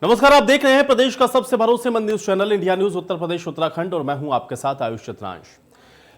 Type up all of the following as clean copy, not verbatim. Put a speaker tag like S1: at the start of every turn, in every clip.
S1: नमस्कार, आप देख रहे हैं प्रदेश का सबसे भरोसेमंद news channel India news Uttar Pradesh Uttarakhand और मैं हूं आपके साथ आयुष चित्रांश।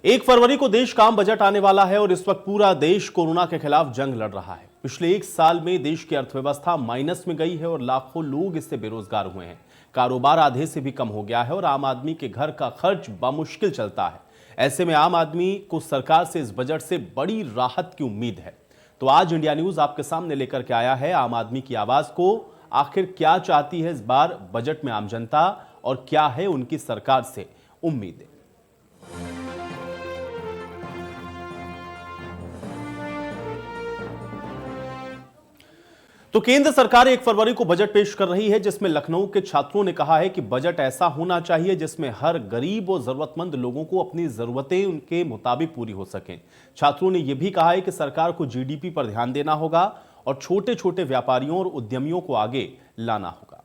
S1: 1 फरवरी को देश का आम बजट आने वाला है और इस वक्त पूरा देश कोरोना के खिलाफ जंग लड़ रहा है। पिछले 1 साल में देश की अर्थव्यवस्था माइनस में गई है और लाखों लोग इससे बेरोजगार हुए हैं। कारोबार आधे से भी कम हो गया है और आम आदमी के घर का खर्च बामुश्किल चलता है। ऐसे में आम आदमी को सरकार से इस बजट से बड़ी राहत की उम्मीद है। तो आज इंडिया न्यूज आपके सामने लेकर के आया है आम आदमी की आवाज को। आखिर क्या चाहती है इस बार बजट में आम जनता और क्या है उनकी सरकार से उम्मीदें। तो केंद्र सरकार 1 फरवरी को बजट पेश कर रही है, जिसमें लखनऊ के छात्रों ने कहा है कि बजट ऐसा होना चाहिए जिसमें हर गरीब और जरूरतमंद लोगों को अपनी जरूरतें उनके मुताबिक पूरी हो सकें। छात्रों ने यह भी कहा है कि सरकार को जीडीपी पर ध्यान देना होगा और छोटे छोटे व्यापारियों और उद्यमियों को आगे लाना होगा।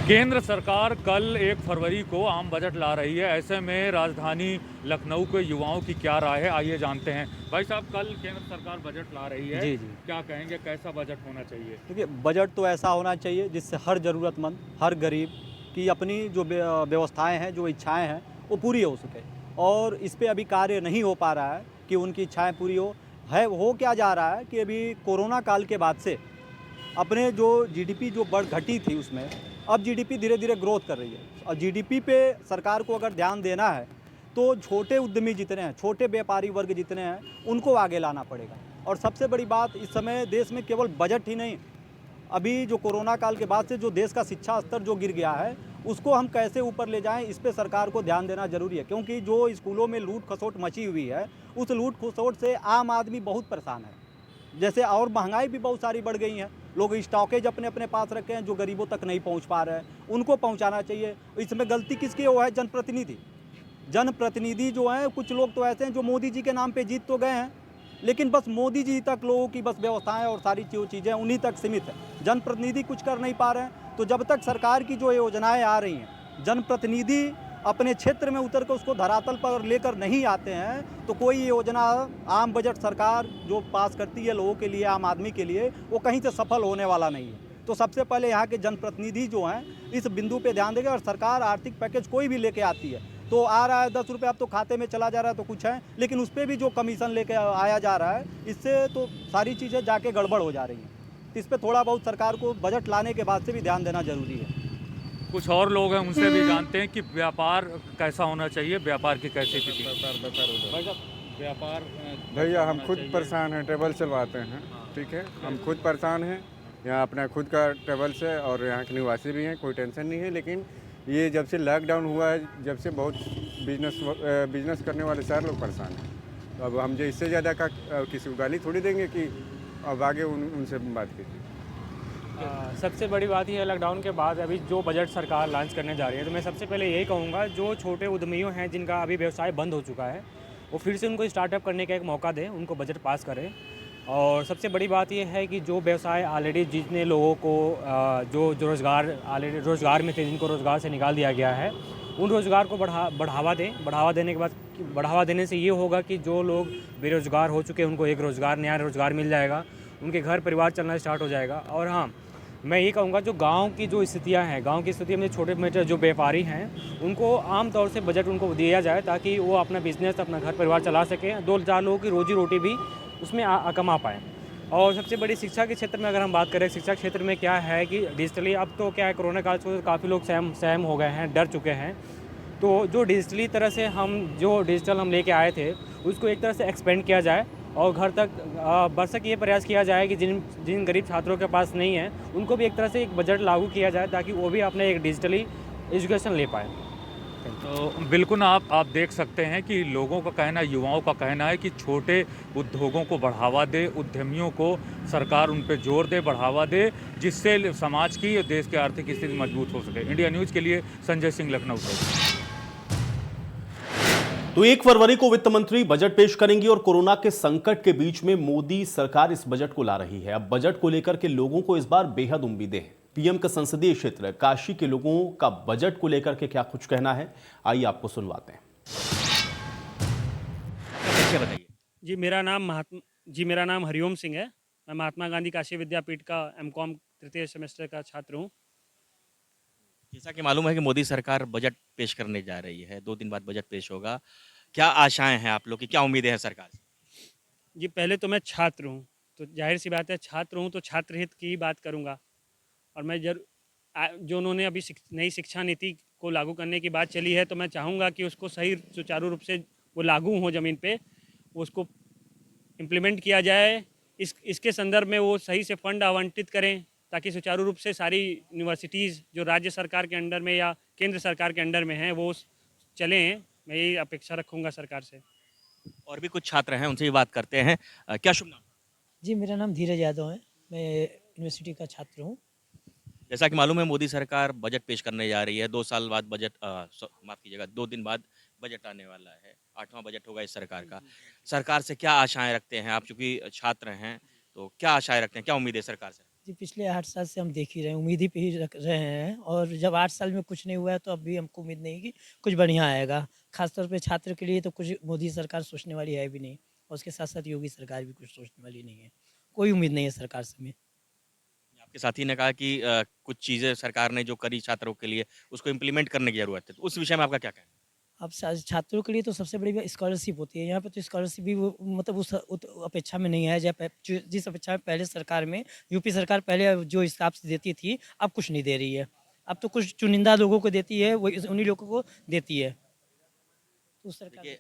S2: केंद्र सरकार कल 1 फरवरी को आम बजट ला रही है। ऐसे में राजधानी लखनऊ के युवाओं की क्या राय है, आइए जानते हैं। भाई साहब, कल केंद्र सरकार बजट ला रही है।
S3: जी।
S2: क्या कहेंगे, कैसा बजट होना चाहिए?
S3: देखिए, बजट तो ऐसा होना चाहिए जिससे हर ज़रूरतमंद, हर गरीब की अपनी जो व्यवस्थाएं हैं, जो इच्छाएं हैं, वो पूरी हो सके। और इस पे अभी कार्य नहीं हो पा रहा है कि उनकी इच्छाएं पूरी हो क्या जा रहा है कि अभी कोरोना काल के बाद से अपने जो जीडीपी जो बढ़ घटी थी उसमें अब जीडीपी धीरे धीरे ग्रोथ कर रही है। और जीडीपी पे सरकार को अगर ध्यान देना है तो छोटे उद्यमी जितने हैं, छोटे व्यापारी वर्ग जितने हैं, उनको आगे लाना पड़ेगा। और सबसे बड़ी बात, इस समय देश में केवल बजट ही नहीं, अभी जो कोरोना काल के बाद से जो देश का शिक्षा स्तर जो गिर गया है उसको हम कैसे ऊपर ले जाएं, इस पे सरकार को ध्यान देना जरूरी है। क्योंकि जो स्कूलों में लूट खसोट मची हुई है, उस लूट खसोट से आम आदमी बहुत परेशान है। जैसे और महंगाई भी बहुत सारी बढ़ गई है, लोग स्टॉकेज अपने अपने पास रखे हैं जो गरीबों तक नहीं पहुंच पा रहे हैं, उनको पहुंचाना चाहिए। इसमें गलती किसकी वो है? जनप्रतिनिधि जो हैं, कुछ लोग तो ऐसे हैं जो मोदी जी के नाम पे जीत तो गए हैं, लेकिन बस मोदी जी तक लोगों की बस व्यवस्थाएं और सारी जो चीज़ें उन्हीं तक सीमित है। जनप्रतिनिधि कुछ कर नहीं पा रहे हैं। तो जब तक सरकार की जो योजनाएं आ रही हैं, जनप्रतिनिधि अपने क्षेत्र में उतर कर उसको धरातल पर लेकर नहीं आते हैं, तो कोई योजना, आम बजट सरकार जो पास करती है लोगों के लिए, आम आदमी के लिए, वो कहीं से सफल होने वाला नहीं है। तो सबसे पहले यहाँ के जनप्रतिनिधि जो हैं इस बिंदु पे ध्यान देंगे। और सरकार आर्थिक पैकेज कोई भी लेके आती है तो आ रहा है 10 रुपये अब तो खाते में चला जा रहा है तो कुछ है, लेकिन उस पर भी जो कमीशन लेके आया जा रहा है, इससे तो सारी चीज़ें जाके गड़बड़ हो जा रही हैं। तो इस पर थोड़ा बहुत सरकार को बजट लाने के बाद से भी ध्यान देना जरूरी है।
S2: कुछ और लोग हैं, उनसे भी जानते हैं कि व्यापार कैसा होना चाहिए, व्यापार की कैसी स्थिति। भाई साहब, व्यापार
S4: भैया हम खुद परेशान हैं, टेबल चलवाते हैं। ठीक है, हम खुद परेशान हैं यहाँ अपना खुद का टेबल से, और यहाँ के निवासी भी हैं, कोई टेंशन नहीं है। लेकिन ये जब से लॉकडाउन हुआ है, जब से बहुत बिजनेस करने वाले सारे लोग परेशान हैं। तो अब हम जो इससे ज़्यादा का किसी को गाली थोड़ी देंगे कि अब आगे उनसे बात कीजिए।
S5: सबसे बड़ी बात यह है, लॉकडाउन के बाद अभी जो बजट सरकार लॉन्च करने जा रही है, तो मैं सबसे पहले यही कहूँगा, जो छोटे उद्यमियों हैं जिनका अभी व्यवसाय बंद हो चुका है, वो फिर से उनको स्टार्टअप करने का एक मौका दें, उनको बजट पास करें। और सबसे बड़ी बात यह है कि जो व्यवसाय ऑलरेडी जितने लोगों को जो रोज़गार ऑलरेडी रोज़गार में थे, जिनको रोज़गार से निकाल दिया गया है, उन रोज़गार को बढ़ावा दें। बढ़ावा देने के बाद, बढ़ावा देने से ये होगा कि जो लोग बेरोज़गार हो चुके हैं उनको एक नया रोज़गार मिल जाएगा, उनके घर परिवार चलना स्टार्ट हो जाएगा। और हाँ, मैं ये कहूँगा, जो गांव की जो स्थितियाँ हैं, गांव की स्थिति में छोटे मोटे जो व्यापारी हैं, उनको आम तौर से बजट उनको दिया जाए ताकि वो अपना बिजनेस, अपना घर परिवार चला सकें, 2-4 लोगों की रोजी रोटी भी उसमें कमा पाएँ। और सबसे बड़ी शिक्षा के क्षेत्र में अगर हम बात करें, शिक्षा क्षेत्र में क्या है कि डिजिटली अब तो क्या है, कोरोना काल से काफ़ी लोग सहम हो गए हैं, डर चुके हैं। तो जो डिजिटली तरह से जो डिजिटल हम लेके आए थे, उसको एक तरह से एक्सपेंड किया जाए और घर तक बरसक ये प्रयास किया जाए कि जिन गरीब छात्रों के पास नहीं है, उनको भी एक तरह से एक बजट लागू किया जाए ताकि वो भी अपने एक डिजिटली एजुकेशन ले पाए।
S2: तो बिल्कुल आप देख सकते हैं कि लोगों का कहना, युवाओं का कहना है कि छोटे उद्योगों को बढ़ावा दे, उद्यमियों को सरकार उन पे जोर दे, बढ़ावा दे, जिससे समाज की और देश की आर्थिक स्थिति मजबूत हो सके। इंडिया न्यूज़ के लिए संजय सिंह, लखनऊ से।
S1: तो 1 फरवरी को वित्त मंत्री बजट पेश करेंगी और कोरोना के संकट के बीच में मोदी सरकार इस बजट को ला रही है। अब बजट को लेकर के लोगों को इस बार बेहद उम्मीदें हैं। पीएम का संसदीय क्षेत्र काशी के लोगों का बजट को लेकर के क्या कुछ कहना है, आइए आपको सुनवाते हैं।
S5: जी, मेरा नाम हरिओम सिंह है। मैं महात्मा गांधी काशी विद्यापीठ का एमकॉम तृतीय सेमेस्टर का छात्र हूँ।
S6: जैसा कि मालूम है कि मोदी सरकार बजट पेश करने जा रही है, 2 दिन बाद बजट पेश होगा। क्या आशाएँ हैं आप लोग की? क्या उम्मीदें हैं सरकार से?
S5: जी, पहले तो मैं छात्र हूँ, तो ज़ाहिर-सी बात है छात्र हूँ तो छात्र हित की ही बात करूँगा। और मैं जो उन्होंने अभी नई शिक्षा नीति को लागू करने की बात चली है, तो मैं चाहूँगा कि उसको सही सुचारू रूप से वो लागू हो ज़मीन पे, उसको इम्प्लीमेंट किया जाए। इसके संदर्भ में वो सही से फंड आवंटित करें, ताकि सुचारू रूप से सारी यूनिवर्सिटीज़ जो राज्य सरकार के अंडर में या केंद्र सरकार के अंडर में हैं, वो चलें। मैं यही अपेक्षा रखूँगा सरकार से।
S6: और भी कुछ छात्र हैं, उनसे भी बात करते हैं। क्या शुभ नाम?
S7: जी, मेरा नाम धीरज यादव है। मैं यूनिवर्सिटी का छात्र हूँ।
S6: जैसा कि मालूम है मोदी सरकार बजट पेश करने जा रही है, 2 साल बाद बजट माफ़ कीजिएगा 2 दिन बाद बजट आने वाला है, 8वां बजट होगा इस सरकार का। सरकार से क्या आशाएँ रखते हैं आप? चूँकि छात्र हैं, तो क्या आशाएँ रखते हैं? क्या उम्मीद है सरकार से?
S7: जी, पिछले 8 साल से हम देख ही रहे हैं, उम्मीद ही पे ही रख रहे हैं और जब 8 साल में कुछ नहीं हुआ है, तो अब भी हमको उम्मीद नहीं है कि कुछ बढ़िया आएगा। ख़ासतौर पे छात्र के लिए तो कुछ मोदी सरकार सोचने वाली है भी नहीं और उसके साथ-साथ योगी सरकार भी कुछ सोचने वाली नहीं है। कोई उम्मीद नहीं है सरकार से हमें।
S6: आपके साथी ने कहा कि कुछ चीज़ें सरकार ने जो करी छात्रों के लिए, उसको इम्प्लीमेंट करने की ज़रूरत है। तो उस विषय में आपका क्या कहना है?
S7: अब छात्रों के लिए तो सबसे बड़ी स्कॉलरशिप होती है। यहाँ पे तो स्कॉलरशिप भी वो मतलब उस अपेक्षा में नहीं है जिस अपेक्षा में पहले सरकार में यूपी सरकार पहले जो हिसाब से देती थी, अब कुछ नहीं दे रही है। अब तो कुछ चुनिंदा लोगों को देती है, वो उन्हीं लोगों को देती है। तो सरकार
S6: देखिए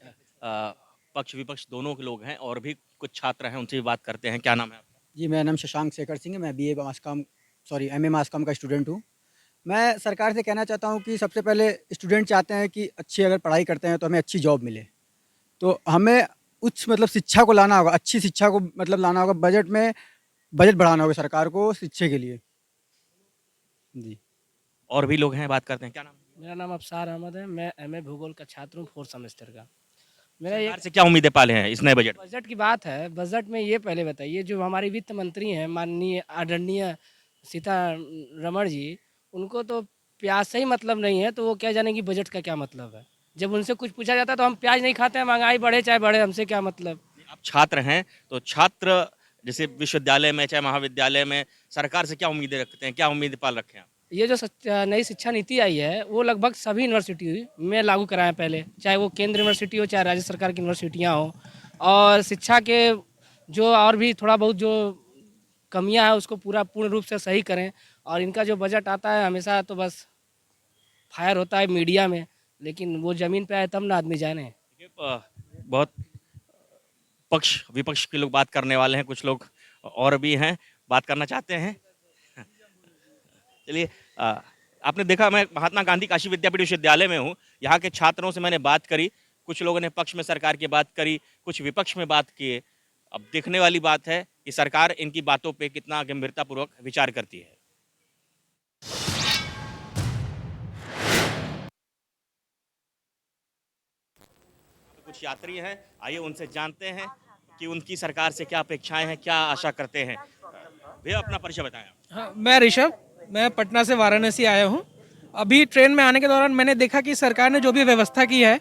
S6: पक्ष-विपक्ष दोनों के लोग हैं और भी कुछ छात्र हैं, उनसे भी बात करते हैं। क्या नाम है आपका?
S8: जी, मेरा नाम शशांक शेखर सिंह है। मैं बीए मास कॉम एमए मास कॉम का स्टूडेंट हूँ। मैं सरकार से कहना चाहता हूँ कि सबसे पहले स्टूडेंट चाहते हैं कि अच्छी अगर पढ़ाई करते हैं तो हमें अच्छी जॉब मिले। तो हमें उच्च मतलब शिक्षा को लाना होगा, अच्छी शिक्षा को मतलब लाना होगा। बजट बढ़ाना होगा सरकार को शिक्षा के लिए। जी।
S6: और भी लोग हैं, बात करते हैं। क्या नाम है?
S9: मेरा नाम अफसार अहमद है। मैं एमए भूगोल का छात्र हूँ 4th सेमेस्टर का। मेरा ये
S6: सरकार से क्या उम्मीदें पाले हैं इस नए बजट में?
S9: बजट की बात है। बजट में ये पहले बताइए, जो हमारी वित्त मंत्री हैं माननीय आदरणीय सीतारमण जी, उनको तो प्याज से ही मतलब नहीं है, तो वो क्या जाने कि बजट का क्या मतलब है। जब उनसे कुछ पूछा जाता है तो हम प्याज नहीं खाते हैं, महंगाई बढ़े चाहे बढ़े, हमसे क्या मतलब।
S6: आप छात्र हैं, तो छात्र जैसे विश्वविद्यालय में चाहे महाविद्यालय में सरकार से क्या उम्मीदें रखते हैं? क्या उम्मीद पाल रखे हैं आप?
S9: ये जो नई शिक्षा नीति आई है, वो लगभग सभी यूनिवर्सिटी में लागू कराएं पहले, चाहे वो केंद्र यूनिवर्सिटी हो चाहे राज्य सरकार की यूनिवर्सिटियाँ हो। और शिक्षा के जो और भी थोड़ा बहुत जो कमियां हैं उसको पूर्ण रूप से सही करें। और इनका जो बजट आता है हमेशा तो बस फायर होता है मीडिया में, लेकिन वो ज़मीन पे आए तब ना आदमी जाने।
S6: देखिए, बहुत पक्ष विपक्ष के लोग बात करने वाले हैं, कुछ लोग और भी हैं, बात करना चाहते हैं। चलिए, आपने देखा मैं महात्मा गांधी काशी विद्यापीठ विश्वविद्यालय में हूँ। यहाँ के छात्रों से मैंने बात करी, कुछ लोगों ने पक्ष में सरकार की बात करी, कुछ विपक्ष में बात किए। अब देखने वाली बात है कि सरकार इनकी बातों पे कितना गंभीरतापूर्वक विचार करती है। कुछ यात्री हैं, आइए उनसे जानते हैं कि उनकी सरकार से क्या अपेक्षाएं हैं, क्या आशा करते हैं। भैया अपना परिचय बताएं आप।
S10: हाँ, मैं ऋषभ, मैं पटना से वाराणसी आया हूँ। अभी ट्रेन में आने के दौरान मैंने देखा कि सरकार ने जो भी व्यवस्था की है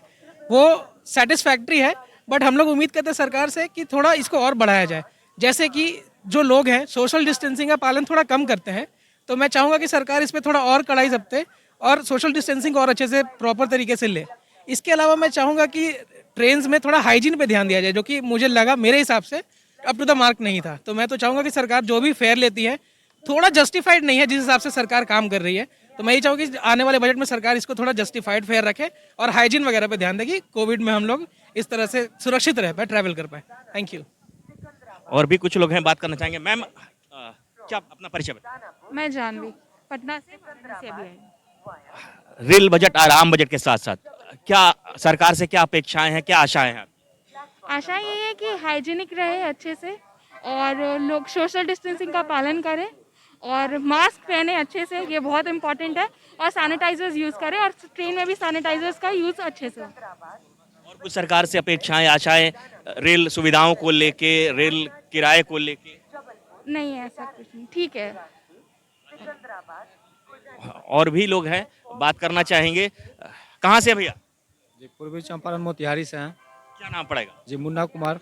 S10: वो सेटिस्फैक्ट्री है, बट हम लोग उम्मीद करते हैं सरकार से कि थोड़ा इसको और बढ़ाया जाए। जैसे कि जो लोग हैं सोशल डिस्टेंसिंग का पालन थोड़ा कम करते हैं, तो मैं चाहूँगा कि सरकार इस पर थोड़ा और कड़ाई जपते और सोशल डिस्टेंसिंग और अच्छे से प्रॉपर तरीके से ले। इसके अलावा मैं चाहूँगा कि ट्रेन्स में थोड़ा हाइजीन पे ध्यान दिया जाए, जो कि मुझे लगा मेरे हिसाब से अप टू द मार्क नहीं था। तो मैं तो चाहूँगा कि सरकार जो भी फेयर लेती है थोड़ा जस्टिफाइड नहीं है जिस हिसाब से सरकार काम कर रही है। तो मैं ये चाहूँगी कि आने वाले बजट में सरकार इसको थोड़ा जस्टिफाइड फेयर रखे और हाइजीन वगैरह पे ध्यान दे कि कोविड में हम लोग इस तरह से सुरक्षित रह पाए, ट्रैवल कर पाए। Thank you.
S6: और भी कुछ लोग हैं, बात करना चाहेंगे। मैम, क्या अपना परिचय बताएं।
S11: मैं जानवी पटना से अभी आई हूँ।
S6: रेल बजट और आम बजट के साथ साथ क्या सरकार से क्या अपेक्षाएं हैं, क्या आशाएं हैं?
S11: आशा ये है कि हाइजीनिक रहे अच्छे से और लोग सोशल डिस्टेंसिंग का पालन करें और मास्क पहने अच्छे से, ये बहुत इंपॉर्टेंट है, और सैनिटाइजर्स यूज़ करें और ट्रेन में भी सैनिटाइजर्स का यूज़ अच्छे से हो।
S6: और कुछ सरकार से अपेक्षाएं, आशाएं रेल सुविधाओं को लेके, रेल किराए को लेके?
S11: नहीं है ऐसा कुछ नहीं, ठीक है।
S6: और भी लोग हैं, बात करना चाहेंगे। कहाँ से भैया?
S3: जी, पूर्वी चंपारण मोतिहारी से हैं।
S6: क्या नाम पड़ेगा?
S3: जी, मुन्ना कुमार।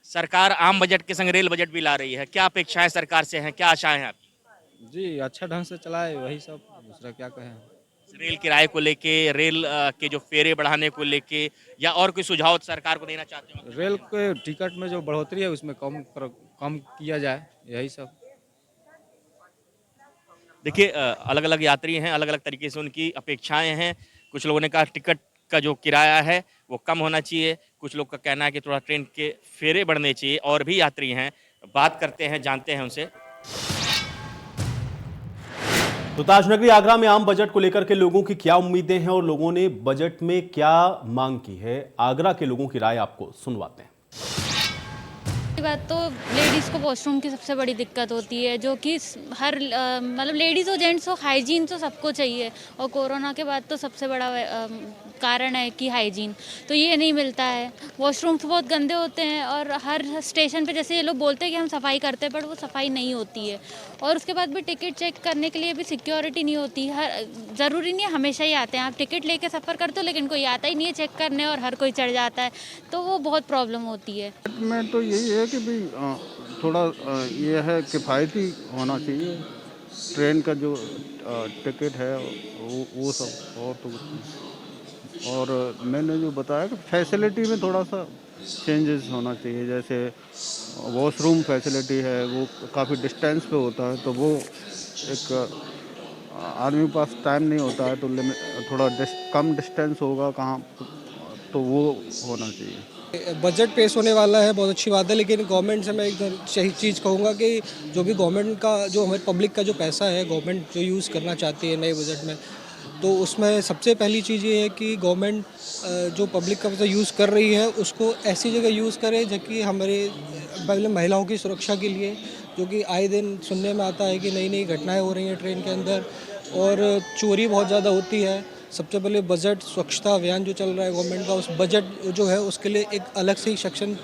S6: सरकार आम बजट के संग रेल बजट भी ला रही है, क्या अपेक्षाएं सरकार से हैं, क्या आशाएं हैं आपकी?
S3: जी अच्छा ढंग से चलाए, वही सब, दूसरा क्या कहें।
S6: रेल किराए को लेके, रेल के जो फेरे बढ़ाने को लेके, या और कोई सुझाव सरकार को देना चाहते हो?
S3: रेल के टिकट में जो बढ़ोतरी है उसमें कम किया जाए, यही सब।
S6: देखिए, अलग अलग यात्री हैं, अलग अलग तरीके से उनकी अपेक्षाएं हैं। कुछ लोगों ने कहा टिकट का जो किराया है वो कम होना चाहिए, कुछ लोग का कहना है कि थोड़ा ट्रेन के फेरे बढ़ने चाहिए। और भी यात्री हैं, बात करते हैं, जानते हैं उनसे।
S1: तो ताजनगरी आगरा में आम बजट को लेकर के लोगों की क्या उम्मीदें हैं और लोगों ने बजट में क्या मांग की है, आगरा के लोगों की राय आपको सुनवाते हैं।
S11: बात तो लेडीज़ को वॉशरूम की सबसे बड़ी दिक्कत होती है, जो कि हर मतलब लेडीज़ हो जेंट्स हो, हाइजीन तो सबको चाहिए। और कोरोना के बाद तो सबसे बड़ा कारण है कि हाइजीन तो ये नहीं मिलता है। वॉशरूम्स बहुत गंदे होते हैं और हर स्टेशन पे जैसे ये लोग बोलते हैं कि हम सफाई करते हैं, बट वो सफाई नहीं होती है। और उसके बाद भी टिकट चेक करने के लिए भी सिक्योरिटी नहीं होती। ज़रूरी नहीं है हमेशा ही आते हैं, आप टिकट लेके सफ़र करते हो, लेकिन कोई आता ही नहीं है चेक करने और हर कोई चढ़ जाता है, तो वो बहुत प्रॉब्लम होती है।
S12: में तो यही है कि भाई थोड़ा ये है किफ़ायती होना चाहिए, ट्रेन का जो टिकट है वो सब, और तो कुछ नहीं। और मैंने जो बताया कि फैसिलिटी में थोड़ा सा चेंजेस होना चाहिए, जैसे वॉशरूम फैसिलिटी है वो काफ़ी डिस्टेंस पे होता है, तो वो एक आदमी के पास टाइम नहीं होता है, तो थोड़ा कम डिस्टेंस होगा कहाँ, तो वो होना चाहिए।
S10: बजट पेश होने वाला है, बहुत अच्छी बात है, लेकिन गवर्नमेंट से मैं एक सही चीज़ कहूँगा कि जो भी गवर्नमेंट का, जो हमारे पब्लिक का जो पैसा है, गवर्नमेंट जो यूज़ करना चाहती है नए बजट में, तो उसमें सबसे पहली चीज़ ये है कि गवर्नमेंट जो पब्लिक का पैसा यूज़ कर रही है उसको ऐसी जगह यूज़ करे जबकि हमारे पहले महिलाओं की सुरक्षा के लिए, जो कि आए दिन सुनने में आता है कि नई नई घटनाएँ हो रही हैं ट्रेन के अंदर और चोरी बहुत ज़्यादा होती है। सबसे पहले बजट स्वच्छता अभियान जो चल रहा है गवर्नमेंट का, उस बजट जो है उसके लिए एक अलग से ही सेक्शन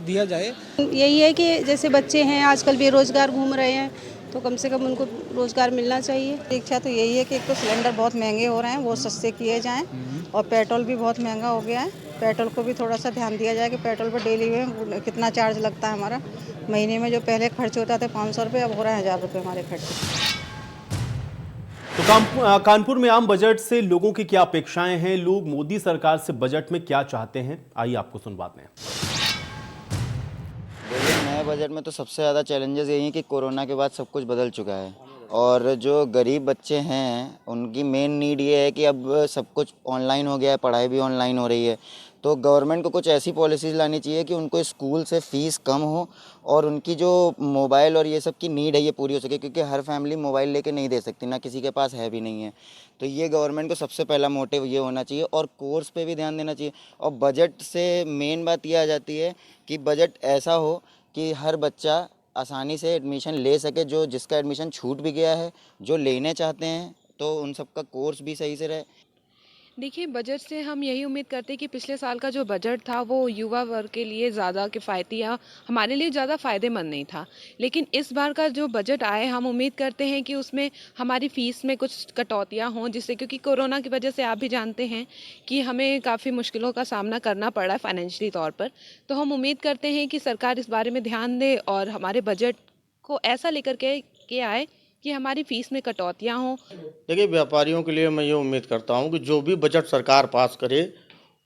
S10: दिया जाए।
S13: यही है कि जैसे बच्चे हैं आजकल बेरोजगार घूम रहे हैं, तो कम से कम उनको रोजगार मिलना चाहिए। इच्छा तो यही है कि एक तो सिलेंडर बहुत महंगे हो रहे हैं, वो सस्ते किए जाएं, और पेट्रोल भी बहुत महंगा हो गया है, पेट्रोल को भी थोड़ा सा ध्यान दिया जाए कि पेट्रोल पर डेली में कितना चार्ज लगता है हमारा। महीने में जो पहले खर्च होता था 500 रुपये, अब हो रहा है 1000 रुपये हमारे खर्च।
S1: तो कानपुर में आम बजट से लोगों की क्या अपेक्षाएं हैं, लोग मोदी सरकार से बजट में क्या चाहते हैं, आइए आपको सुनवाते हैं।
S14: नए बजट में तो सबसे ज़्यादा चैलेंजेस यही हैं कि कोरोना के बाद सब कुछ बदल चुका है, और जो गरीब बच्चे हैं उनकी मेन नीड ये है कि अब सब कुछ ऑनलाइन हो गया है, पढ़ाई भी ऑनलाइन हो रही है, तो गवर्नमेंट को कुछ ऐसी पॉलिसीज़ लानी चाहिए कि उनको स्कूल से फ़ीस कम हो और उनकी जो मोबाइल और ये सब की नीड है ये पूरी हो सके, क्योंकि हर फैमिली मोबाइल लेके नहीं दे सकती, ना किसी के पास है भी नहीं है। तो ये गवर्नमेंट को सबसे पहला मोटिव ये होना चाहिए, और कोर्स पे भी ध्यान देना चाहिए। और बजट से मेन बात ये आ जाती है कि बजट ऐसा हो कि हर बच्चा आसानी से एडमिशन ले सके, जो जिसका एडमिशन छूट भी गया है, जो लेने चाहते हैं, तो उन सब का कोर्स भी सही से रहे।
S15: देखिए, बजट से हम यही उम्मीद करते हैं कि पिछले साल का जो बजट था वो युवा वर्ग के लिए ज़्यादा किफ़ायती या हमारे लिए ज़्यादा फ़ायदेमंद नहीं था, लेकिन इस बार का जो बजट आए हम उम्मीद करते हैं कि उसमें हमारी फ़ीस में कुछ कटौतियाँ हों, जिससे, क्योंकि कोरोना की वजह से आप भी जानते हैं कि हमें काफ़ी मुश्किलों का सामना करना पड़ा है फाइनेंशियली तौर पर। तो हम उम्मीद करते हैं कि सरकार इस बारे में ध्यान दे और हमारे बजट को ऐसा लेकर के आए कि हमारी फ़ीस में कटौतियाँ हों।
S16: देखिए, व्यापारियों के लिए मैं ये उम्मीद करता हूँ कि जो भी बजट सरकार पास करे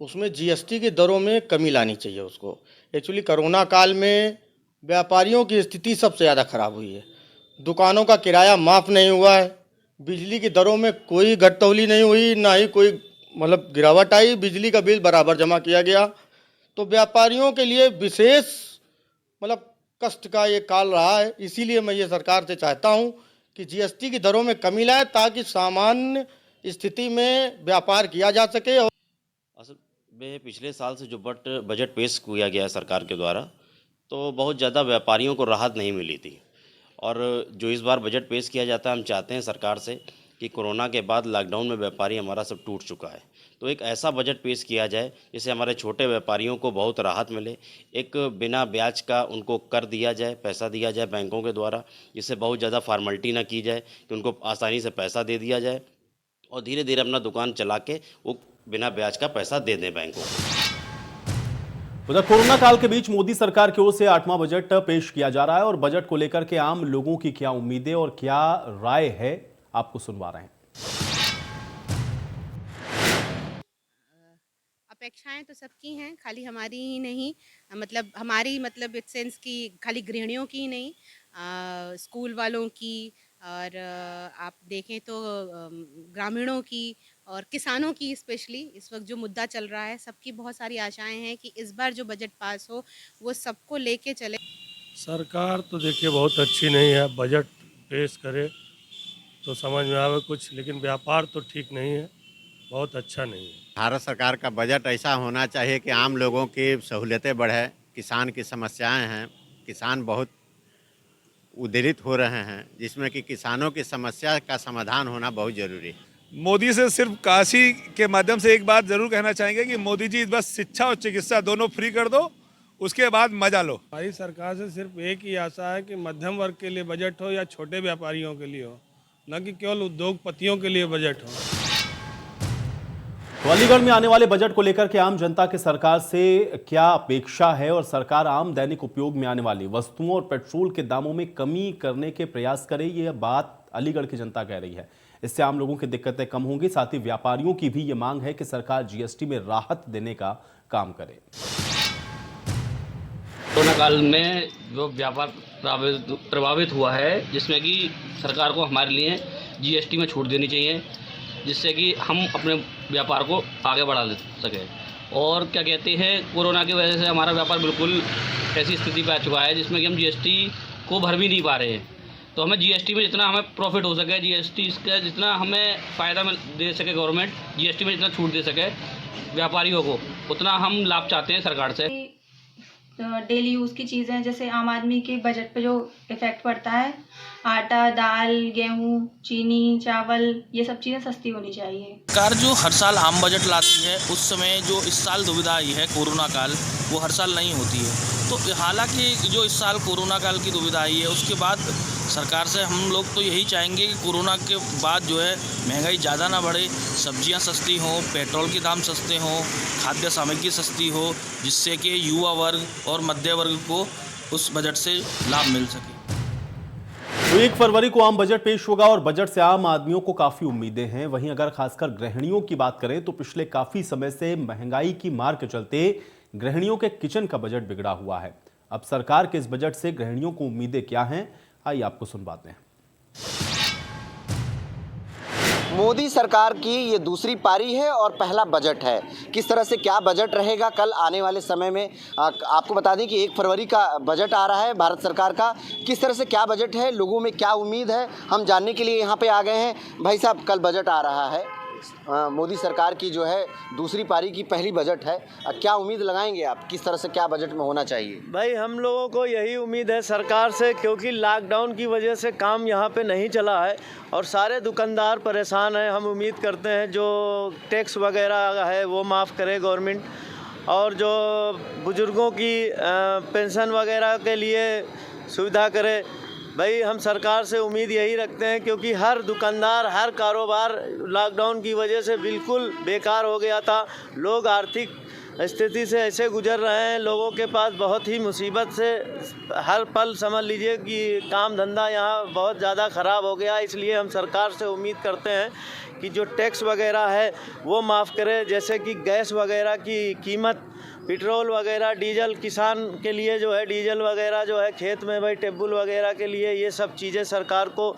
S16: उसमें जीएसटी की दरों में कमी लानी चाहिए उसको। एक्चुअली कोरोना काल में व्यापारियों की स्थिति सबसे ज़्यादा ख़राब हुई है, दुकानों का किराया माफ़ नहीं हुआ है, बिजली की दरों में कोई घटतौली नहीं हुई, ना ही कोई मतलब गिरावट आई, बिजली का बिल बराबर जमा किया गया। तो व्यापारियों के लिए विशेष मतलब कष्ट का ये काल रहा है। इसीलिए मैं ये सरकार से चाहता हूँ कि जीएसटी की दरों में कमी लाए ताकि सामान्य स्थिति में व्यापार किया जा सके।
S17: असल में पिछले साल से जो बजट पेश किया गया है सरकार के द्वारा, तो बहुत ज़्यादा व्यापारियों को राहत नहीं मिली थी, और जो इस बार बजट पेश किया जाता है, हम चाहते हैं सरकार से कि कोरोना के बाद लॉकडाउन में व्यापारी हमारा सब टूट चुका है, तो एक ऐसा बजट पेश किया जाए जिससे हमारे छोटे व्यापारियों को बहुत राहत मिले। एक बिना ब्याज का उनको कर दिया जाए, पैसा दिया जाए बैंकों के द्वारा, जिससे बहुत ज़्यादा फार्मेलिटी ना की जाए, कि उनको आसानी से पैसा दे दिया जाए और धीरे धीरे अपना दुकान चला के वो बिना ब्याज का पैसा दे दें बैंकों को।
S1: उधर कोरोना काल के बीच मोदी सरकार की ओर से 8वां बजट पेश किया जा रहा है और बजट को लेकर के आम लोगों की क्या उम्मीदें और क्या राय है, आपको सुनवा रहे हैं।
S18: अपेक्षाएं तो सबकी हैं, खाली हमारी ही नहीं, मतलब हमारी मतलब इस सेंस की खाली गृहिणियों की ही नहीं, स्कूल वालों की और आप देखें तो ग्रामीणों की और किसानों की स्पेशली इस वक्त जो मुद्दा चल रहा है, सबकी बहुत सारी आशाएं हैं कि इस बार जो बजट पास हो वो सबको लेके चले।
S19: सरकार तो देखिए बहुत अच्छी नहीं है, बजट पेश करे तो समझ में आवे कुछ, लेकिन व्यापार तो ठीक नहीं है, बहुत अच्छा नहीं है।
S20: भारत सरकार का बजट ऐसा होना चाहिए कि आम लोगों की सहूलियतें बढ़े। किसान की समस्याएं हैं, किसान बहुत उद्धृत हो रहे हैं, जिसमें कि किसानों की समस्या का समाधान होना बहुत ज़रूरी है।
S21: मोदी से सिर्फ काशी के माध्यम से एक बात ज़रूर कहना चाहेंगे कि मोदी जी बस शिक्षा और चिकित्सा दोनों फ्री कर दो, उसके बाद मजा लो।
S19: हमारी सरकार से सिर्फ एक ही आशा है कि मध्यम वर्ग के लिए बजट हो या छोटे व्यापारियों के लिए हो, न कि केवल उद्योगपतियों के लिए बजट हो।
S1: तो अलीगढ़ में आने वाले बजट को लेकर के आम जनता के सरकार से क्या अपेक्षा है और सरकार आम दैनिक उपयोग में आने वाली वस्तुओं और पेट्रोल के दामों में कमी करने के प्रयास करे, ये बात अलीगढ़ की जनता कह रही है। इससे आम लोगों की दिक्कतें कम होंगी, साथ ही व्यापारियों की भी ये मांग है कि सरकार जीएसटी में राहत देने का काम करे।
S22: कोरोना काल में जो व्यापार प्रभावित हुआ है, जिसमें कि सरकार को हमारे लिए जीएसटी में छूट देनी चाहिए, जिससे कि हम अपने व्यापार को आगे बढ़ा सकें। और क्या कहते हैं, कोरोना की वजह से हमारा व्यापार बिल्कुल ऐसी स्थिति पे आ चुका है जिसमें कि हम जीएसटी को भर भी नहीं पा रहे हैं। तो हमें जीएसटी में जितना हमें प्रॉफिट हो सके, जीएसटी का जितना हमें फ़ायदा दे सके गवर्नमेंट, जीएसटी में जितना छूट दे सके व्यापारियों को, उतना हम लाभ चाहते हैं सरकार से।
S23: डेली यूज़ की चीज़ें जैसे आम आदमी के बजट पे जो इफ़ेक्ट पड़ता है, आटा, दाल, गेहूँ, चीनी, चावल, ये सब चीज़ें सस्ती होनी चाहिए।
S24: सरकार जो हर साल आम बजट लाती है, उस समय जो इस साल दुविधा आई है कोरोना काल, वो हर साल नहीं होती है। तो हालांकि जो इस साल कोरोना काल की दुविधा आई है, उसके बाद सरकार से हम लोग तो यही चाहेंगे कि कोरोना के बाद जो है महंगाई ज़्यादा ना बढ़े, सब्जियां सस्ती हों, पेट्रोल के दाम सस्ते हों, खाद्य सामग्री सस्ती हो, जिससे कि युवा वर्ग और मध्य वर्ग को उस बजट से लाभ मिल सके।
S1: तो 1 फरवरी को आम बजट पेश होगा और बजट से आम आदमियों को काफी उम्मीदें हैं। वहीं अगर खासकर गृहिणियों की बात करें तो पिछले काफी समय से महंगाई की मार के चलते गृहिणियों के किचन का बजट बिगड़ा हुआ है। अब सरकार के इस बजट से गृहिणियों को उम्मीदें क्या हैं, आइए आपको सुनवाते हैं।
S25: मोदी सरकार की ये दूसरी पारी है और पहला बजट है। किस तरह से क्या बजट रहेगा कल आने वाले समय में, आपको बता दें कि 1 फरवरी का बजट आ रहा है भारत सरकार का। किस तरह से क्या बजट है, लोगों में क्या उम्मीद है, हम जानने के लिए यहाँ पे आ गए हैं। भाई साहब, कल बजट आ रहा है, मोदी सरकार की जो है दूसरी पारी की पहली बजट है, क्या उम्मीद लगाएंगे आप, किस तरह से क्या बजट में होना चाहिए?
S26: भाई हम लोगों को यही उम्मीद है सरकार से, क्योंकि लॉकडाउन की वजह से काम यहाँ पे नहीं चला है और सारे दुकानदार परेशान हैं। हम उम्मीद करते हैं जो टैक्स वगैरह है वो माफ़ करे गवर्नमेंट, और जो बुज़ुर्गों की पेंशन वगैरह के लिए सुविधा करे। भाई हम सरकार से उम्मीद यही रखते हैं, क्योंकि हर दुकानदार, हर कारोबार लॉकडाउन की वजह से बिल्कुल बेकार हो गया था। लोग आर्थिक स्थिति से ऐसे गुजर रहे हैं, लोगों के पास बहुत ही मुसीबत से हर पल समझ लीजिए कि काम धंधा यहाँ बहुत ज़्यादा ख़राब हो गया। इसलिए हम सरकार से उम्मीद करते हैं कि जो टैक्स वगैरह है वो माफ़ करे, जैसे कि गैस वगैरह की कीमत, पेट्रोल वगैरह, डीजल, किसान के लिए जो है डीजल वगैरह जो है खेत में भाई टेबुल वगैरह के लिए, ये सब चीज़ें सरकार को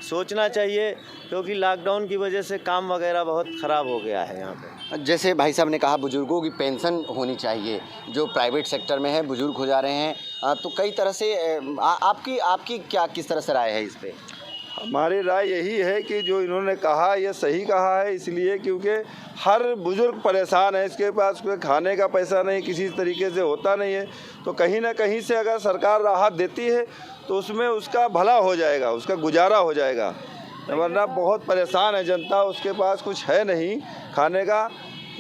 S26: सोचना चाहिए, क्योंकि लॉकडाउन की वजह से काम वगैरह बहुत ख़राब हो गया है यहाँ पे।
S25: जैसे भाई साहब ने कहा बुजुर्गों की पेंशन होनी चाहिए, जो प्राइवेट सेक्टर में है, बुजुर्ग हो जा रहे हैं, तो कई तरह से आपकी क्या किस तरह से राय है इस पर?
S27: हमारी राय यही है कि जो इन्होंने कहा ये सही कहा है, इसलिए क्योंकि हर बुज़ुर्ग परेशान है, इसके पास कोई खाने का पैसा नहीं, किसी तरीके से होता नहीं है। तो कहीं ना कहीं से अगर सरकार राहत देती है तो उसमें उसका भला हो जाएगा, उसका गुजारा हो जाएगा। वरना बहुत परेशान है जनता, उसके पास कुछ है नहीं खाने का,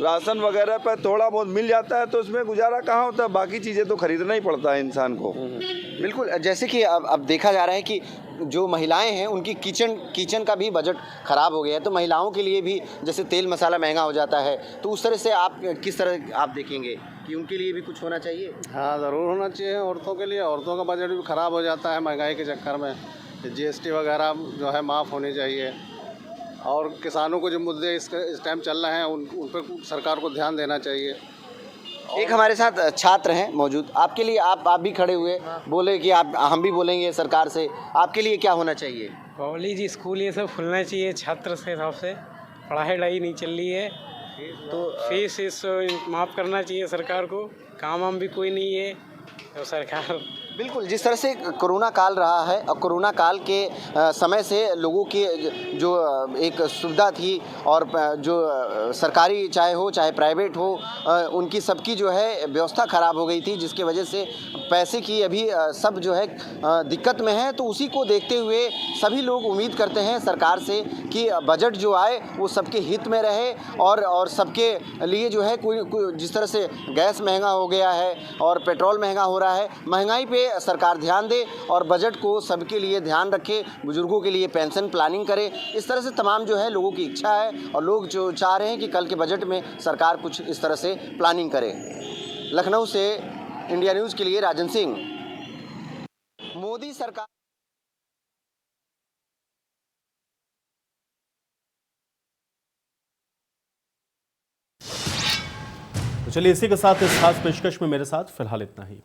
S27: राशन वगैरह पर थोड़ा बहुत मिल जाता है तो उसमें गुजारा कहाँ होता है, बाकी चीज़ें तो खरीदना ही पड़ता है इंसान को।
S25: बिल्कुल, जैसे कि अब देखा जा रहा है कि जो महिलाएं हैं उनकी किचन का भी बजट ख़राब हो गया है, तो महिलाओं के लिए भी जैसे तेल मसाला महंगा हो जाता है, तो उस तरह से आप किस तरह आप देखेंगे कि उनके लिए भी कुछ होना चाहिए?
S2: हाँ, ज़रूर होना चाहिए। औरतों के लिए, औरतों का बजट भी ख़राब हो जाता है महंगाई के चक्कर में। जीएसटी वगैरह जो है माफ़ होनी चाहिए, और किसानों को जो मुद्दे इस टाइम चल रहे हैं उन पर सरकार को ध्यान देना चाहिए।
S25: एक हमारे साथ छात्र हैं मौजूद, आपके लिए आप भी खड़े हुए बोले कि आप हम भी बोलेंगे सरकार से, आपके लिए क्या होना चाहिए?
S3: कॉलेज स्कूल ये सब खुलना चाहिए। छात्र के हिसाब से पढ़ाई नहीं चल रही है तो फीस इस माफ़ करना चाहिए सरकार को। काम वाम भी कोई नहीं है तो सरकार
S25: बिल्कुल, जिस तरह से कोरोना काल रहा है और कोरोना काल के समय से लोगों की जो एक सुविधा थी और जो सरकारी चाहे हो चाहे प्राइवेट हो, उनकी सबकी जो है व्यवस्था ख़राब हो गई थी, जिसके वजह से पैसे की अभी सब जो है दिक्कत में है। तो उसी को देखते हुए सभी लोग उम्मीद करते हैं सरकार से कि बजट जो आए वो सबके हित में रहे और सबके लिए जो है कोई जिस तरह से गैस महंगा हो गया है और पेट्रोल महंगा हो रहा है, महंगाई पे सरकार ध्यान दे और बजट को सबके लिए ध्यान रखे, बुजुर्गों के लिए पेंशन प्लानिंग करे। इस तरह से तमाम जो है लोगों की इच्छा है और लोग जो चाह रहे हैं कि कल के बजट में सरकार कुछ इस तरह से प्लानिंग करे। लखनऊ से इंडिया न्यूज़ के लिए राजन सिंह। मोदी सरकार
S1: तो चलिए इसी के साथ इस खास पेशकश में मेरे साथ फिलहाल इतना ही।